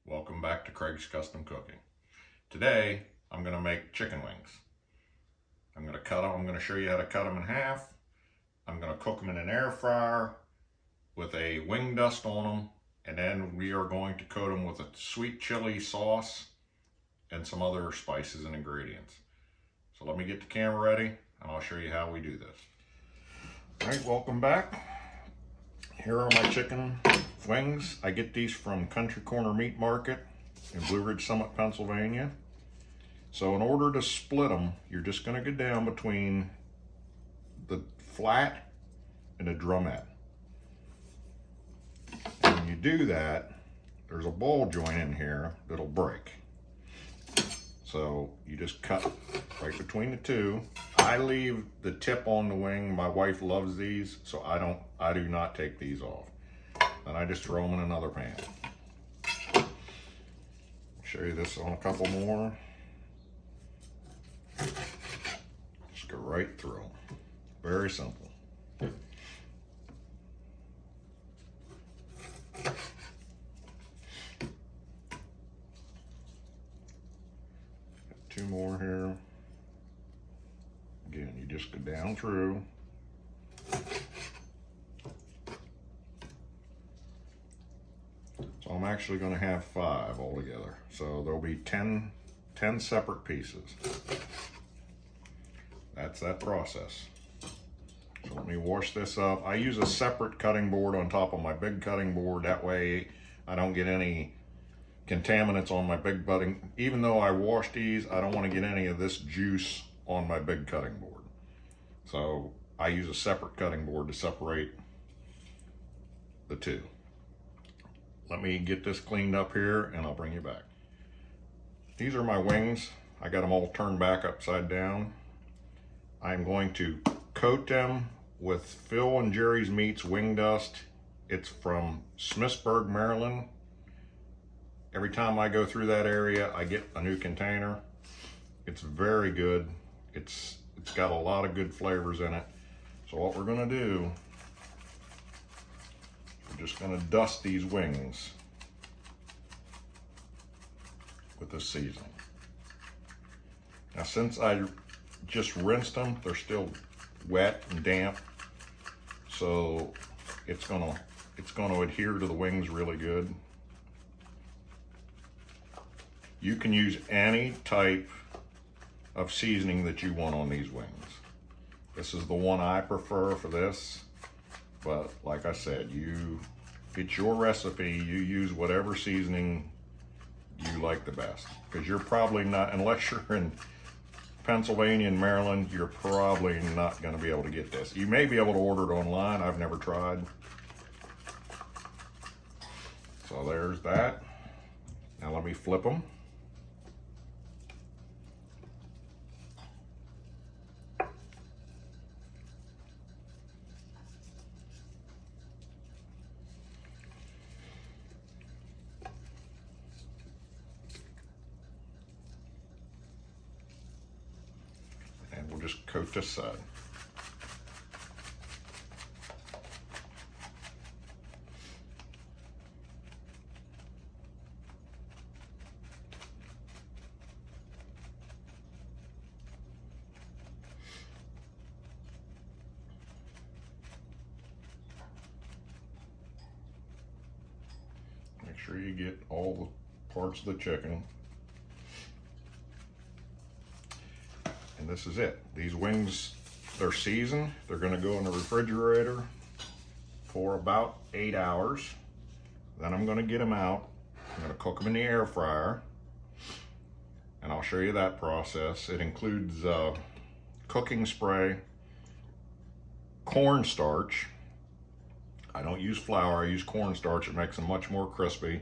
Welcome back to Craig's Custom Cooking. Today, I'm going to make chicken wings. I'm going to cut them. I'm going to show you how to cut them in half. I'm going to cook them in an air fryer with a wing dust on them. And then we are going to coat them with a sweet chili sauce and some other spices and ingredients. So let me get the camera ready and I'll show you how we do this. All right, welcome back. Here are my chicken wings. I get these from Country Corner Meat Market in Blue Ridge Summit, Pennsylvania. So in order to split them, you're just going to go down between the flat and the drumette. And when you do that, there's a ball joint in here that'll break. So you just cut right between the two. I leave the tip on the wing. My wife loves these, so I do not take these off. Then I just throw them in another pan. Show you this on a couple more. Just go right through them. Very simple. Two more here. Again, you just go down through. So I'm actually going to have 5 altogether. So there'll be 10 separate pieces. That's that process. So let me wash this up. I use a separate cutting board on top of my big cutting board. That way I don't get any contaminants on my big cutting. Even though I wash these, I don't want to get any of this juice on my big cutting board. So I use a separate cutting board to separate the two. Let me get this cleaned up here and I'll bring you back. These are my wings. I got them all turned back upside down. I'm going to coat them with Phil and Jerry's Meats wing dust. It's from Smithsburg, Maryland. Every time I go through that area, I get a new container. It's very good. It's got a lot of good flavors in it. So what we're gonna do, we're just gonna dust these wings with this seasoning. Now since I just rinsed them, they're still wet and damp. So it's gonna adhere to the wings really good. You can use any type of seasoning that you want on these wings. This is the one I prefer for this, but like I said, it's your recipe. You use whatever seasoning you like the best, because you're probably not, unless you're in Pennsylvania and Maryland, you're probably not going to be able to get this. You may be able to order it online. I've never tried. So there's that. Now let me flip them. And we'll just coat this side. Make sure you get all the parts of the chicken. And this is it. These wings, they're seasoned. They're gonna go in the refrigerator for about 8 hours. Then I'm gonna get them out. I'm gonna cook them in the air fryer. And I'll show you that process. It includes cooking spray, cornstarch. I don't use flour, I use cornstarch. It makes them much more crispy.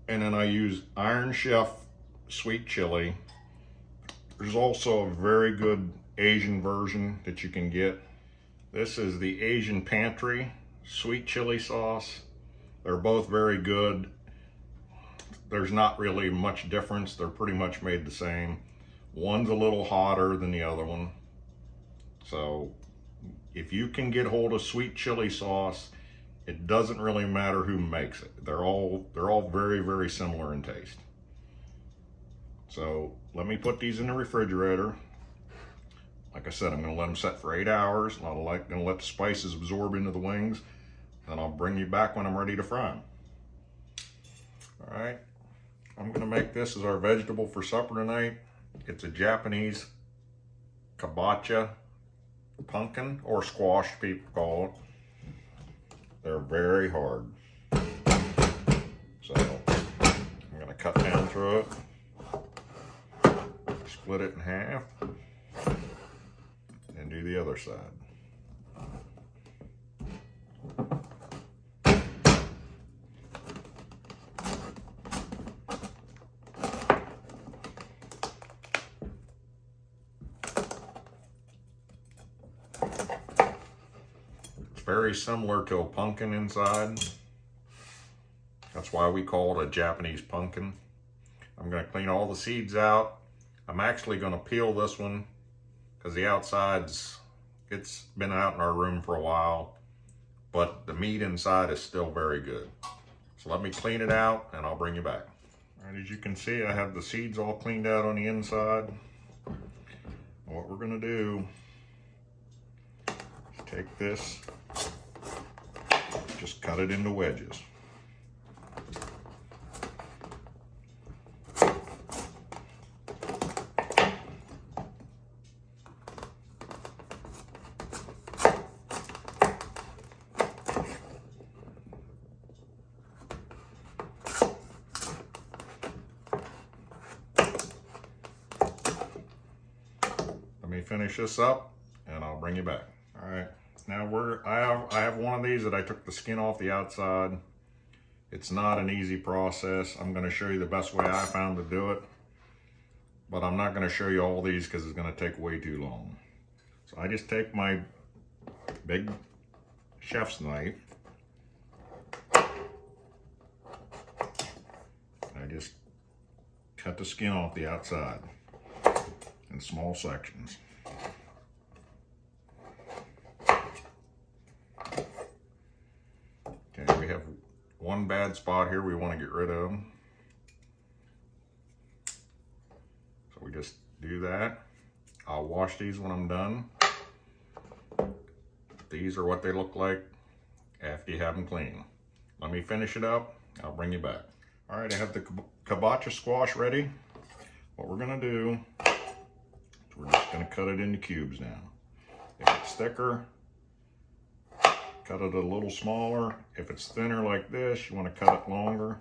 And then I use Iron Chef sweet chili. There's also a very good Asian version that you can get. This is the Asian Pantry sweet chili sauce. They're both very good. There's not really much difference. They're pretty much made the same. One's a little hotter than the other one. So if you can get hold of sweet chili sauce, it doesn't really matter who makes it. They're all very, very similar in taste. So let me put these in the refrigerator. Like I said, I'm gonna let them set for 8 hours. I'm gonna let the spices absorb into the wings, and I'll bring you back when I'm ready to fry them. All right, I'm gonna make this as our vegetable for supper tonight. It's a Japanese kabocha pumpkin, or squash people call it. They're very hard. So I'm gonna cut down through it, split it in half, and do the other side. It's very similar to a pumpkin inside. That's why we call it a Japanese pumpkin. I'm going to clean all the seeds out. I'm actually going to peel this one because the outside's, it's been out in our room for a while, but the meat inside is still very good. So let me clean it out and I'll bring you back. All right, as you can see, I have the seeds all cleaned out on the inside. What we're going to do is take this, just cut it into wedges. Let me finish this up and I'll bring you back. All right, now I have one of these that I took the skin off the outside. It's not an easy process. I'm going to show you the best way I found to do it, but I'm not going to show you all these because it's going to take way too long. So I just take my big chef's knife. I just cut the skin off the outside in small sections. Okay, we have one bad spot here we want to get rid of. So we just do that. I'll wash these when I'm done. These are what they look like after you have them clean. Let me finish it up. I'll bring you back. All right, I have the kabocha squash ready. What we're gonna do, we're just gonna cut it into cubes now. If it's thicker, cut it a little smaller. If it's thinner like this, you want to cut it longer.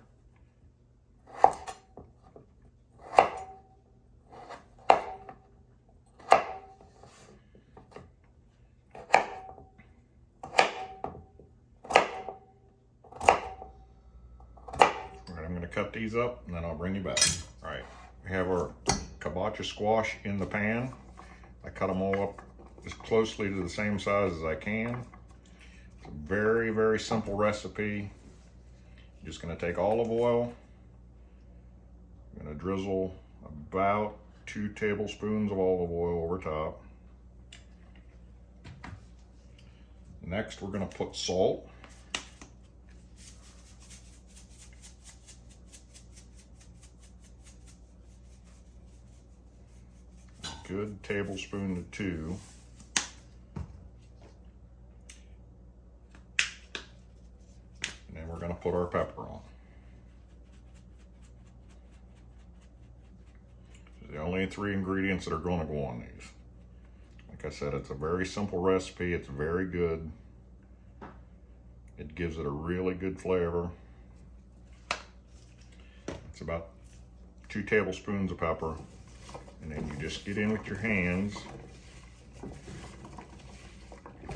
All right, I'm going to cut these up and then I'll bring you back. All right, we have our kabocha squash in the pan. I cut them all up as closely to the same size as I can. It's a very, very simple recipe. You're just going to take olive oil. I'm going to drizzle about 2 tablespoons of olive oil over top. Next, we're going to put salt. A good tablespoon to 2. And then we're going to put our pepper on. The only 3 ingredients that are going to go on these. Like I said, it's a very simple recipe. It's very good. It gives it a really good flavor. It's about 2 tablespoons of pepper. And then you just get in with your hands.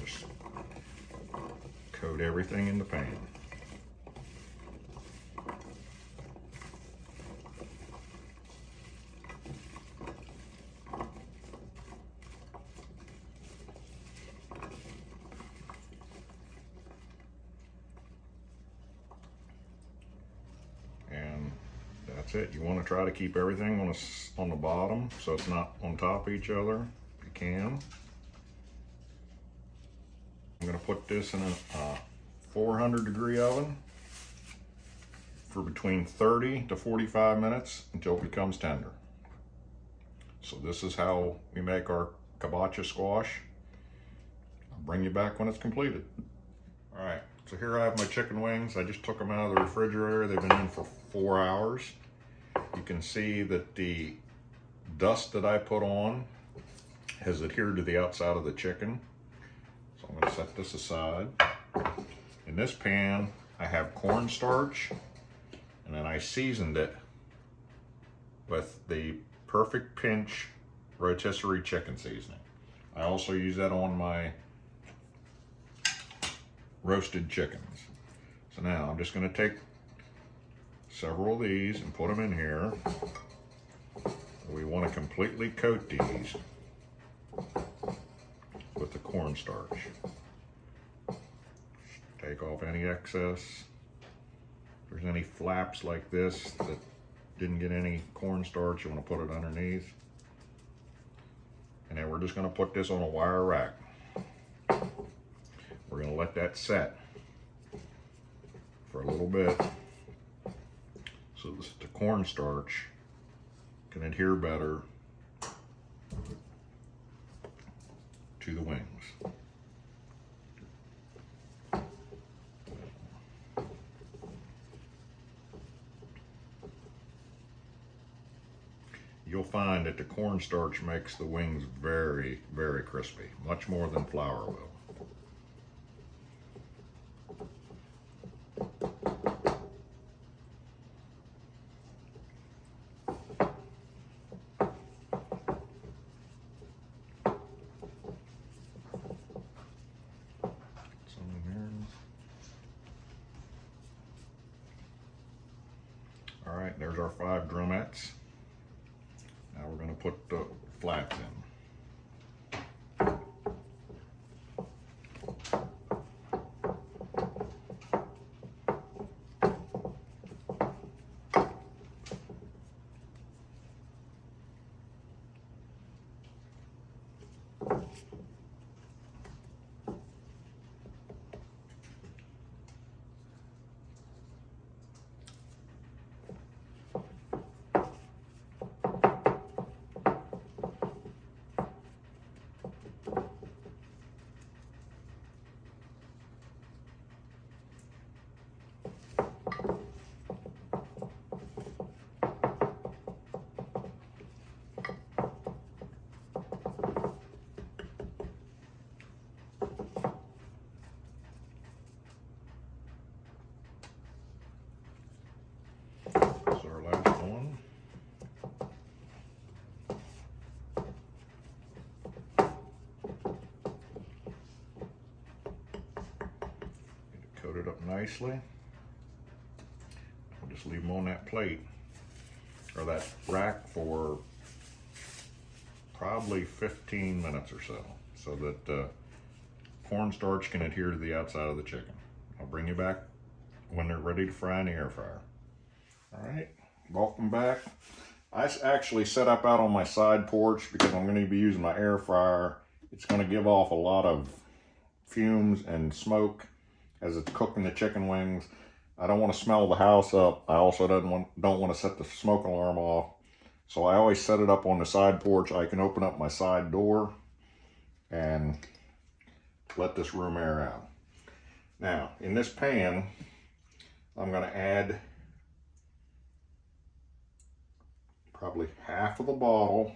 Just coat everything in the pan. That's it. You want to try to keep everything on the bottom so it's not on top of each other if you can. I'm going to put this in a 400-degree oven for between 30 to 45 minutes until it becomes tender. So this is how we make our kabocha squash. I'll bring you back when it's completed. All right, so here I have my chicken wings. I just took them out of the refrigerator. They've been in for 4 hours. You can see that the dust that I put on has adhered to the outside of the chicken. So I'm going to set this aside. In this pan, I have cornstarch, and then I seasoned it with the Perfect Pinch rotisserie chicken seasoning. I also use that on my roasted chickens. So now I'm just going to take several of these and put them in here. We want to completely coat these with the cornstarch. Take off any excess. If there's any flaps like this that didn't get any cornstarch, you want to put it underneath. And then we're just going to put this on a wire rack. We're going to let that set for a little bit so that the cornstarch can adhere better to the wings. You'll find that the cornstarch makes the wings very, very crispy, much more than flour will. All right, there's our 5 drumettes. Now we're going to put the flaps in. Coat it up nicely. I'll just leave them on that plate or that rack for probably 15 minutes or so that cornstarch can adhere to the outside of the chicken. I'll bring you back when they're ready to fry in the air fryer. All right, welcome back. I actually set up out on my side porch because I'm going to be using my air fryer. It's going to give off a lot of fumes and smoke as it's cooking the chicken wings. I don't want to smell the house up. I also don't want to set the smoke alarm off. So I always set it up on the side porch. I can open up my side door and let this room air out. Now, in this pan, I'm going to add probably half of the bottle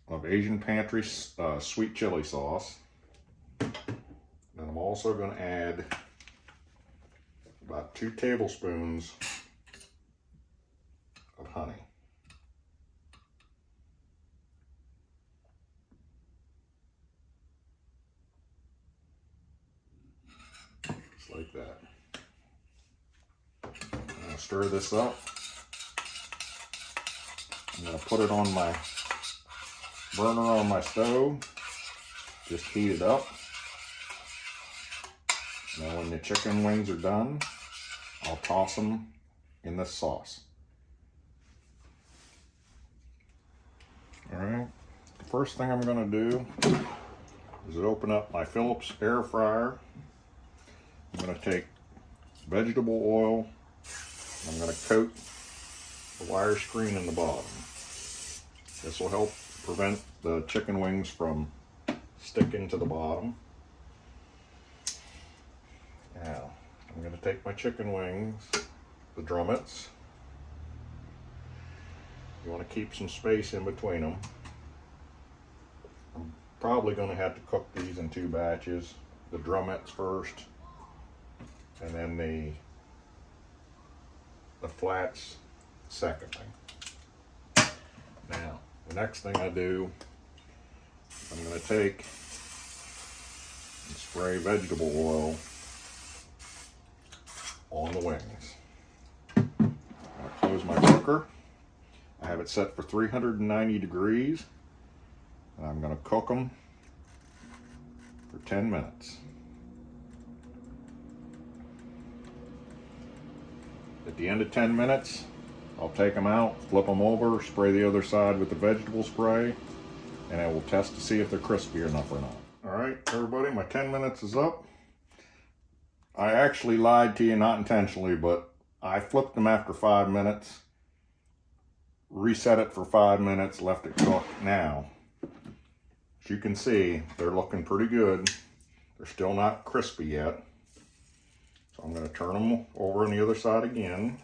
of Asian Pantry sweet chili sauce. And I'm also going to add about 2 tablespoons of honey. Just like that. I'm going to stir this up. I'm going to put it on my burner on my stove. Just heat it up. Now when the chicken wings are done, I'll toss them in this sauce. All right, the first thing I'm going to do is open up my Phillips air fryer. I'm going to take vegetable oil. I'm going to coat the wire screen in the bottom. This will help prevent the chicken wings from sticking to the bottom. Now, I'm going to take my chicken wings, the drumettes. You want to keep some space in between them. I'm probably going to have to cook these in 2 batches. The drumettes first, and then the flats secondly. Now, the next thing I do, I'm going to take and spray vegetable oil on the wings. I'm going to close my cooker. I have it set for 390 degrees, and I'm going to cook them for 10 minutes. At the end of 10 minutes, I'll take them out, flip them over, spray the other side with the vegetable spray, and I will test to see if they're crispy enough or not. All right, everybody, my 10 minutes is up. I actually lied to you, not intentionally, but I flipped them after 5 minutes, reset it for 5 minutes, left it cook. Now, as you can see, they're looking pretty good. They're still not crispy yet. So I'm going to turn them over on the other side again.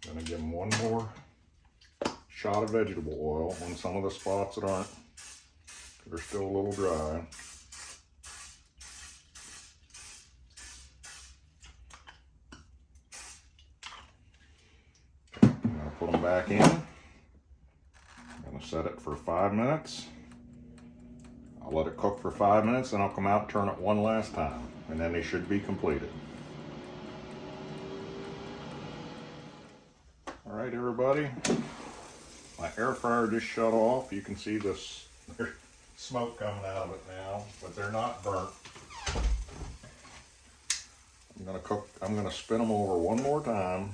I'm going to give them one more shot of vegetable oil on some of the spots that aren't. They're still a little dry. I'm going to put them back in. I'm going to set it for 5 minutes. I'll let it cook for 5 minutes, then I'll come out and turn it one last time, and then they should be completed. All right, everybody. My air fryer just shut off. You can see this. There's smoke coming out of it now, but they're not burnt. I'm gonna spin them over one more time.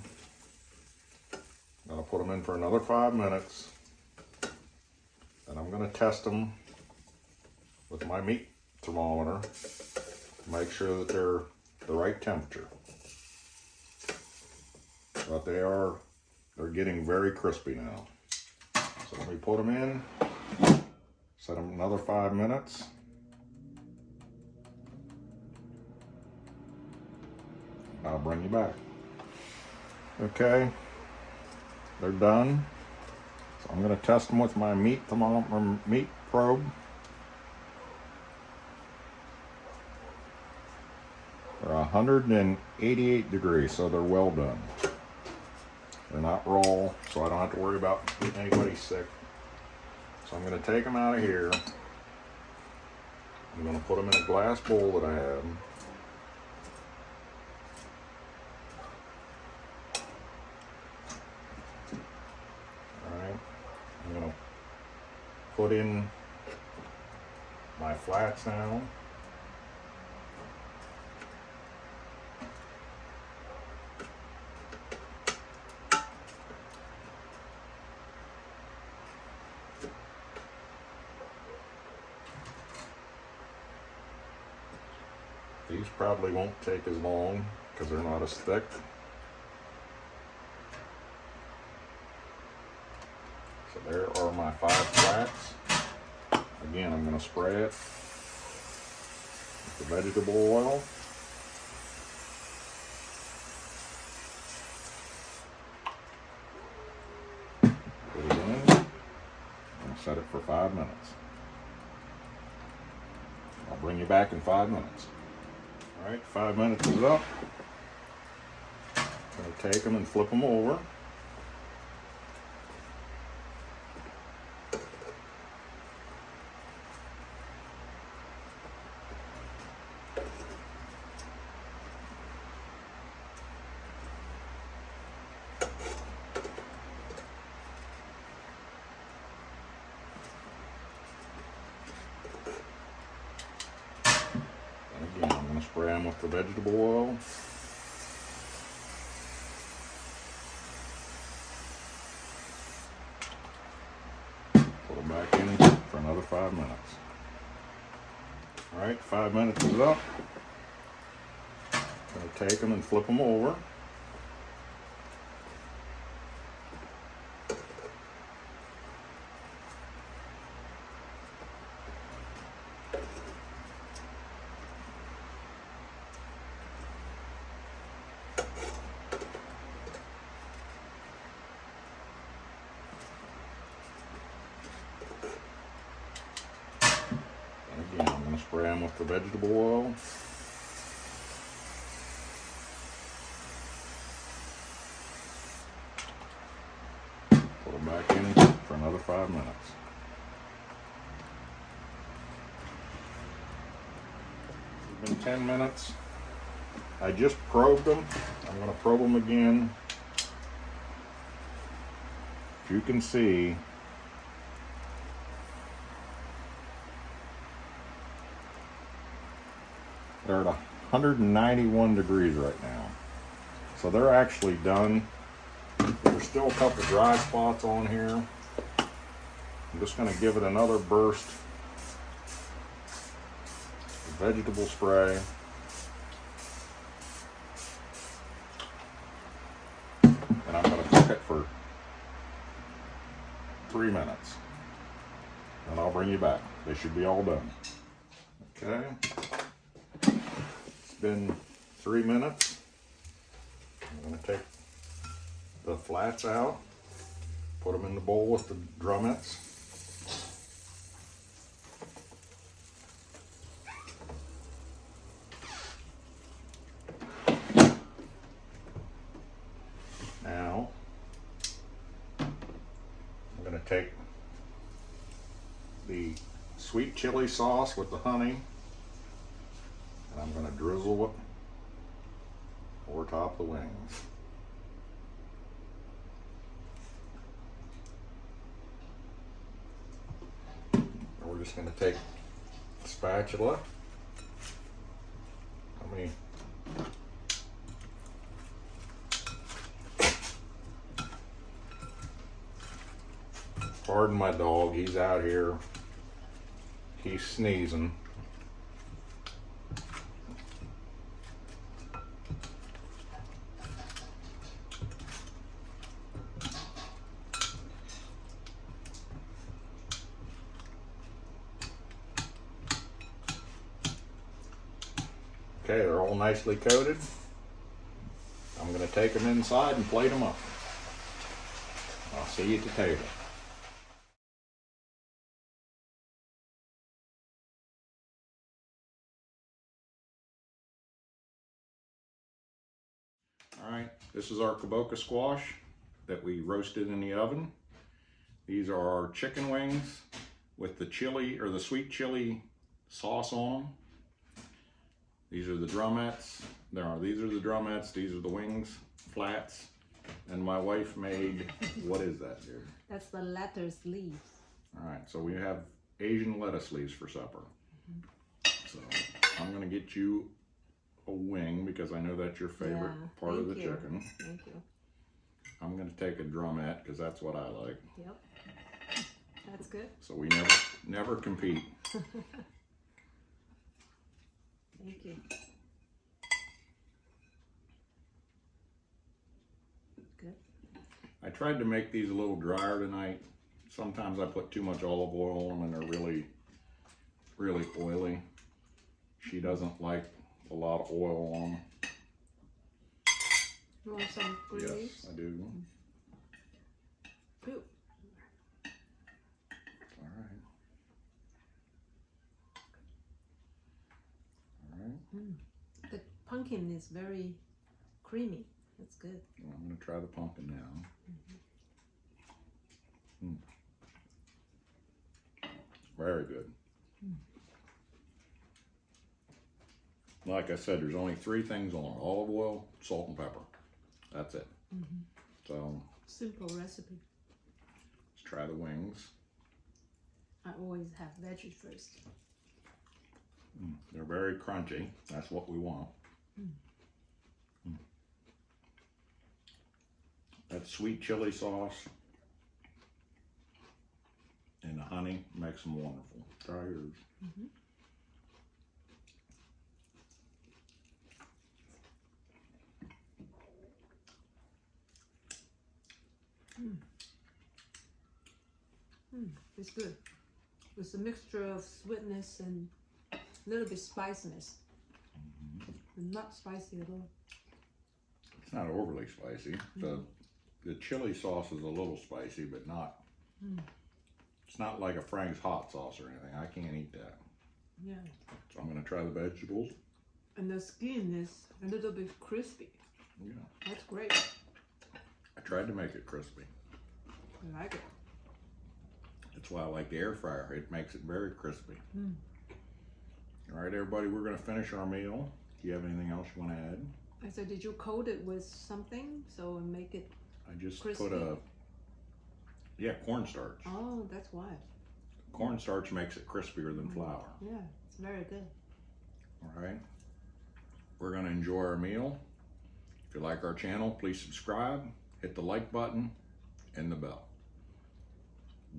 I'm gonna put them in for another 5 minutes, and I'm gonna test them with my meat thermometer to make sure that they're the right temperature. But they're getting very crispy now. So let me put them in, set them another 5 minutes. I'll bring you back. Okay, they're done. So I'm going to test them with my meat thermometer, meat probe. They're 188 degrees, so they're well done. They're not raw, so I don't have to worry about getting anybody sick. So I'm going to take them out of here. I'm going to put them in a glass bowl that I have. Alright, I'm going to put in my flats now. These probably won't take as long because they're not as thick. So there are my 5 flats. Again, I'm going to spray it with the vegetable oil. Put it in and set it for 5 minutes. I'll bring you back in 5 minutes. All right, 5 minutes is up. I'm going to take them and flip them over. Again, I'm going to spray them with the vegetable oil. Put them back in for another 5 minutes. All right, 5 minutes is up. I'm going to take them and flip them over. Again, I'm going to spray them with the vegetable oil. Put them back in for another 5 minutes. It's been 10 minutes. I just probed them. I'm going to probe them again. If you can see, they're at 191 degrees right now. So they're actually done. There's still a couple dry spots on here. I'm just going to give it another burst of vegetable spray. And I'm going to cook it for 3 minutes. And I'll bring you back. They should be all done. Okay. It's been 3 minutes. I'm going to take the flats out, put them in the bowl with the drumettes. Now, I'm going to take the sweet chili sauce with the honey, and I'm going to drizzle it over top the wings. And we're just going to take a spatula. How many? Pardon my dog, he's out here. He's sneezing. Okay, they're all nicely coated. I'm going to take them inside and plate them up. I'll see you at the table. All right, this is our Kabocha squash that we roasted in the oven. These are our chicken wings with the chili or the sweet chili sauce on them. These are the drumettes. These are the drumettes. These are the wings, flats. And my wife made, what is that, dear? That's the lettuce leaves. All right, so we have Asian lettuce leaves for supper. So I'm gonna get you a wing because I know that's your favorite part of the chicken. Thank you. I'm gonna take a drumette because that's what I like. Yep. That's good. So we never compete. Thank you. Good. I tried to make these a little drier tonight. Sometimes I put too much olive oil on them and they're really, really oily. She doesn't like a lot of oil on them. You want some green leaves? Yes, I do. Ooh. All right. All right. The pumpkin is very creamy. That's good. Well, I'm going to try the pumpkin now. Very good. Like I said, there's only 3 things on it: olive oil, salt, and pepper. That's it. So simple recipe. Let's try the wings. I always have veggies first. They're very crunchy. That's what we want. That sweet chili sauce. and the honey makes them wonderful. Try yours. Mm-hmm. It's good. It's a mixture of sweetness and a little bit spiciness. Not spicy at all. It's not overly spicy. The chili sauce is a little spicy, but not. It's not like a Frank's hot sauce or anything. I can't eat that. Yeah. So I'm gonna try the vegetables. And the skin is a little bit crispy. Yeah. That's great. I tried to make it crispy. I like it. That's why I like the air fryer. It makes it very crispy. All right, everybody, we're gonna finish our meal. Do you have anything else you want to add? I said, did you coat it with something so it make it I just crispy? put cornstarch. Oh, that's why. Cornstarch makes it crispier than flour. Yeah, it's very good. All right. We're going to enjoy our meal. If you like our channel, please subscribe, hit the like button, and the bell.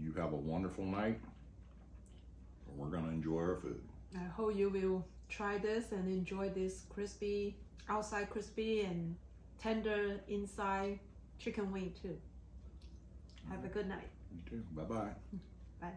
You have a wonderful night. We're going to enjoy our food. I hope you will try this and enjoy this crispy, outside crispy and tender inside chicken wing too. Have a good night. You too. Bye-bye. Bye.